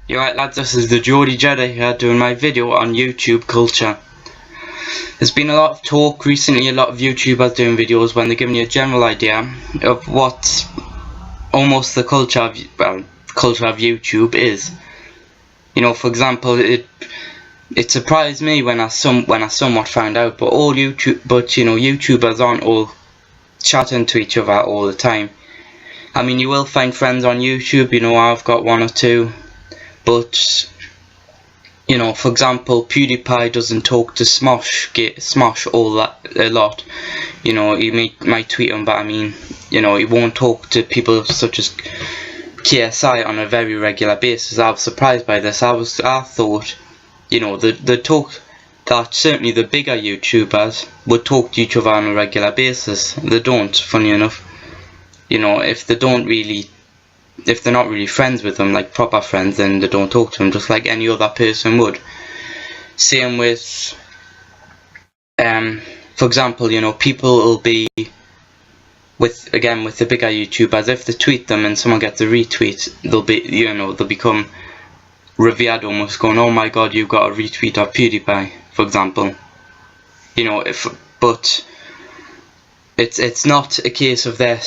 You right lads, this is the Geordie Jedi here doing my video on YouTube culture. There's been a lot of talk recently, a lot of YouTubers doing videos when they're giving you a general idea of what almost the culture of YouTube is. You know, for example, it surprised me when I somewhat found out, but YouTubers aren't all chatting to each other all the time. I mean, you will find friends on YouTube, you know, I've got one or two. But, you know, for example, PewDiePie doesn't talk to Smosh a lot. You know, he might tweet him, but I mean, you know, he won't talk to people such as KSI on a very regular basis. I was surprised by this. I thought, you know, the talk that certainly the bigger YouTubers would talk to each other on a regular basis. They don't, funny enough. You know, if they're not really friends with them, like proper friends, then they don't talk to them, just like any other person would. Same with, for example, you know, people will be with the bigger YouTubers. If they tweet them and someone gets a retweet, they'll become revered almost, going, "Oh my God, you got a retweet of PewDiePie," for example. You know, but it's not a case of they're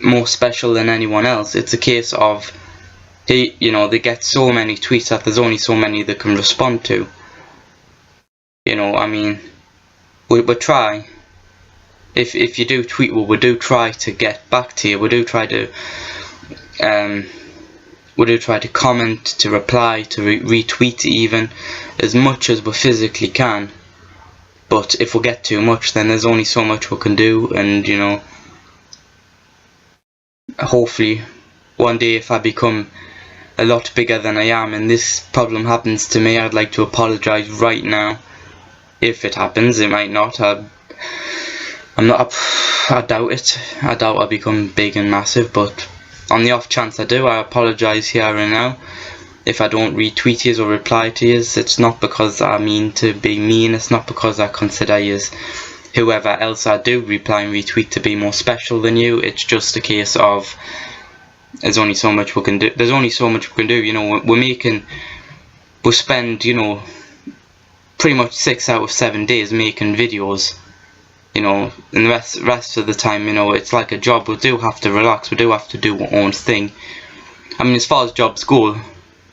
more special than anyone else. It's a case of they get so many tweets that there's only so many they can respond to. You know, I mean, we try. If you do tweet, well, we do try to get back to you. We do try to comment, to reply, to retweet even, as much as we physically can. But if we get too much, then there's only so much we can do, and you know, hopefully one day if I become a lot bigger than I am and this problem happens to me, I'd like to apologise right now. If it happens, it might not. I doubt it. I doubt I'll become big and massive, but on the off chance I do, I apologise here and now. If I don't retweet yous or reply to yous, it's not because I mean to be mean. It's not because I consider yous, whoever else I do reply and retweet, to be more special than you. It's just a case of there's only so much we can do. There's only so much we can do. You know, we spend, you know, pretty much 6 out of 7 days making videos. You know, and the rest of the time, you know, it's like a job. We do have to relax. We do have to do our own thing. I mean, as far as jobs go,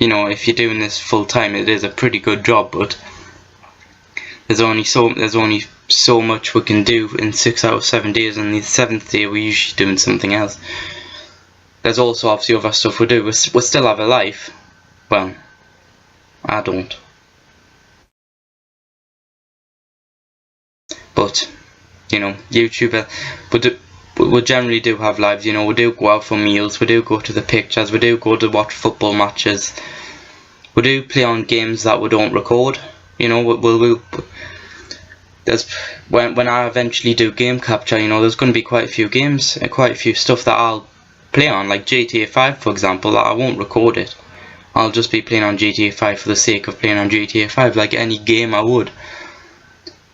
you know, if you're doing this full time, it is a pretty good job, but there's only so much we can do in 6 out of 7 days, and the 7th day we're usually doing something else. There's also obviously other stuff we do. We still have a life. Well, I don't. But, you know, YouTuber, we generally do have lives. You know, we do go out for meals, we do go to the pictures, we do go to watch football matches, we do play on games that we don't record. You know, when I eventually do game capture, you know, there's going to be quite a few games, quite a few stuff that I'll play on, like GTA 5 for example, that I won't record it. I'll just be playing on GTA 5 for the sake of playing on GTA 5, like any game I would.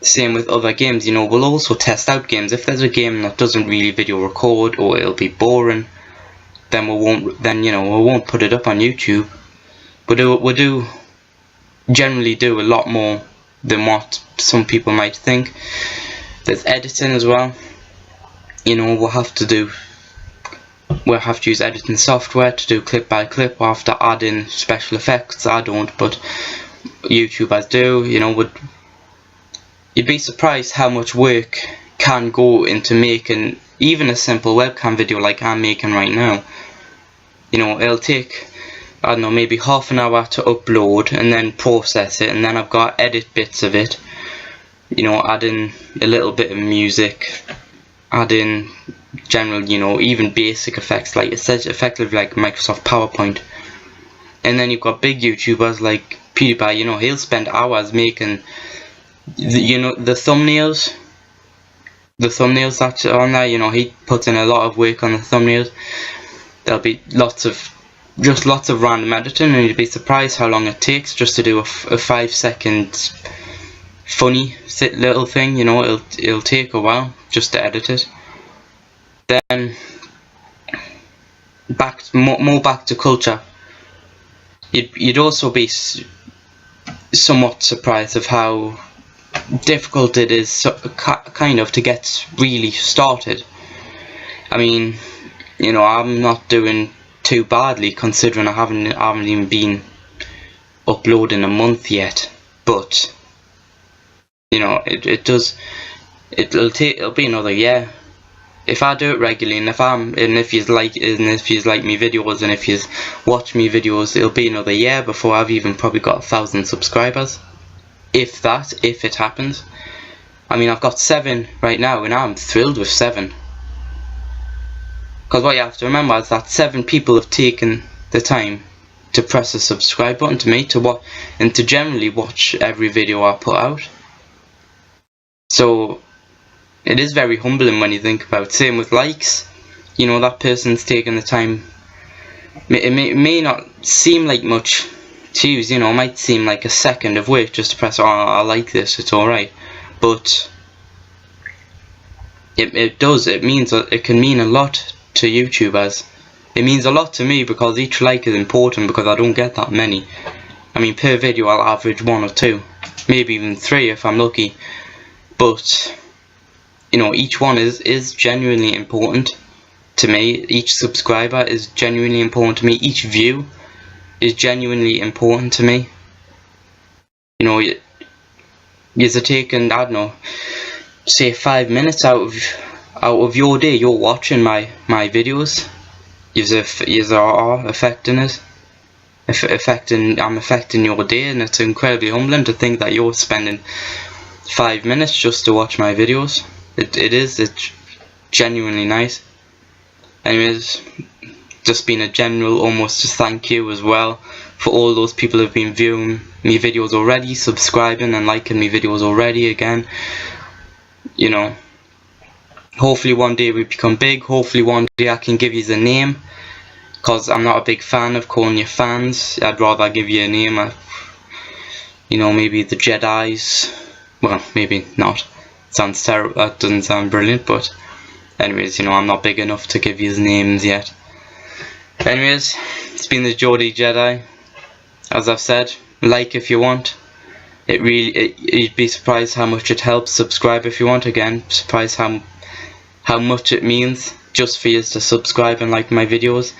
Same with other games, you know, we'll also test out games. If there's a game that doesn't really video record, or it'll be boring, then we won't put it up on YouTube. We do generally do a lot more than what some people might think. There's editing as well. You know, we'll have to use editing software to do clip by clip. We'll have to add in special effects. I don't, but YouTubers do. You know, you'd be surprised how much work can go into making even a simple webcam video like I'm making right now. You know, it'll take, I don't know, maybe half an hour to upload and then process it, and then I've got to edit bits of it. You know, add in a little bit of music, add in general, you know, even basic effects, like it's effectively like Microsoft PowerPoint. And then you've got big YouTubers like PewDiePie. You know, he'll spend hours making the thumbnails that are on there. You know, he puts in a lot of work on the thumbnails. There'll be lots of random editing, and you'd be surprised how long it takes just to do a 5-second funny little thing. You know, it'll take a while just to edit it. Then more back to culture. you'd also be somewhat surprised of how difficult it is kind of to get really started. I mean, you know, I'm not doing too badly considering I haven't even been uploading a month yet, but you know, it'll be another year if I do it regularly, and if you like me videos, and if you watch me videos, it'll be another year before I've even probably got 1,000 subscribers, if it happens. I mean, I've got 7 right now, and I'm thrilled with 7. Because what you have to remember is that 7 people have taken the time to press the subscribe button to me, and to generally watch every video I put out. So it is very humbling when you think about it. Same with likes. You know, that person's taken the time. It may not seem like much to you, you know, it might seem like a second of work just to press, oh, I like this, it's alright. But it can mean a lot to YouTubers. It means a lot to me because each like is important, because I don't get that many. I mean, per video I'll average 1 or 2, maybe even 3 if I'm lucky. But you know, each one is genuinely important to me. Each subscriber is genuinely important to me. Each view is genuinely important to me. You know, you're taking, I don't know, say 5 minutes out of your day. You're watching my videos. You are affecting it. I'm affecting your day, and it's incredibly humbling to think that you're spending 5 minutes just to watch my videos. It's genuinely nice. Anyways, just been a general almost just thank you as well for all those people who have been viewing me videos already, subscribing and liking me videos already again. You know, hopefully one day we become big. Hopefully one day I can give you a name, because I'm not a big fan of calling you fans. I'd rather give you a name. You know, maybe the Jedis. Well, maybe not. Sounds terrible. That doesn't sound brilliant, but anyways, you know, I'm not big enough to give you names yet. Anyways, it's been the Geordie Jedi. As I've said, like if you want. You'd be surprised how much it helps. Subscribe if you want. Again, surprised how much it means just for you to subscribe and like my videos.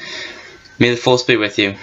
May the force be with you.